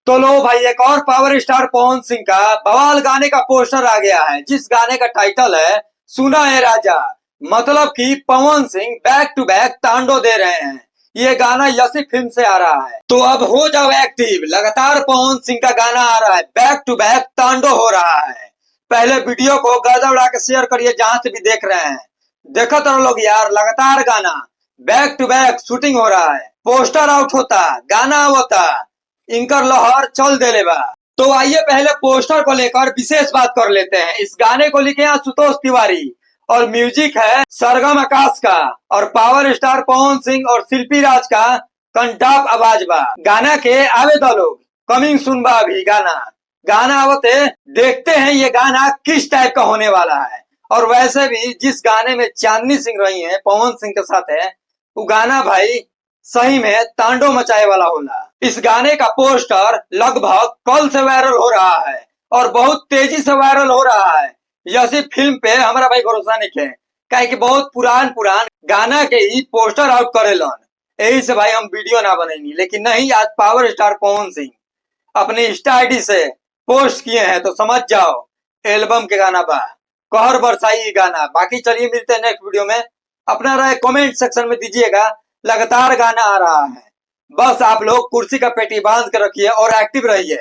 तो लो भाई, एक और पावर स्टार पवन सिंह का बवाल गाने का पोस्टर आ गया है, जिस गाने का टाइटल है सुना है राजा। मतलब कि Pawan Singh bank two bank तांडव दे रहे हैं। ये गाना यसी फिल्म से आ रहा है, तो अब हो जाओ एक्टिव। लगातार पवन सिंह का गाना आ रहा है, बैक टू बैक तांडव हो रहा है। पहले वीडियो को गर्दा उड़ा के शेयर करिए जहां से भी देख रहे हैं। देखो तो लोग यार, लगातार गाना बैक टू बैक शूटिंग हो रहा है। पोस्टर आउट होता, गाना होता, इनकर लहर चल देले बा। तो आइए पहले पोस्टर को लेकर विशेष बात कर लेते हैं। इस गाने को लिखे हैं आशुतोष तिवारी और म्यूजिक है सरगम आकाश का, और पावर स्टार पवन सिंह और शिल्पी राज का कंटाप आवाज बा। गाना के आवे दो लोग, कमिंग सुन बा अभी गाना। गाना आवते देखते हैं ये गाना किस टाइप का होने वाला है। और वैसे भी जिस गाने में चांदनी सिंह रही है पवन सिंह के साथ है, वो गाना भाई सही में तांडव मचाए वाला होला। इस गाने का पोस्टर लगभग कल से वायरल हो रहा है और बहुत तेजी से वायरल हो रहा है। यही फिल्म पे हमारा भाई भरोसा नहीं है, काहे कि बहुत पुरान पुरान गाना के ही पोस्टर आउट करेलन। यही से भाई हम वीडियो ना बनेनी, लेकिन नहीं, आज पावर स्टार पवन सिंह अपने इंस्टा आईडी से पोस्ट किए हैं, तो समझ जाओ एल्बम के गाना बा। कहर बरसाई गाना। बाकी चलिए मिलते हैं नेक्स्ट वीडियो में। अपना राय कमेंट सेक्शन में दीजिएगा। लगातार गाना आ रहा है, बस आप लोग कुर्सी का पेटी बांध के रखिए और एक्टिव रहिए।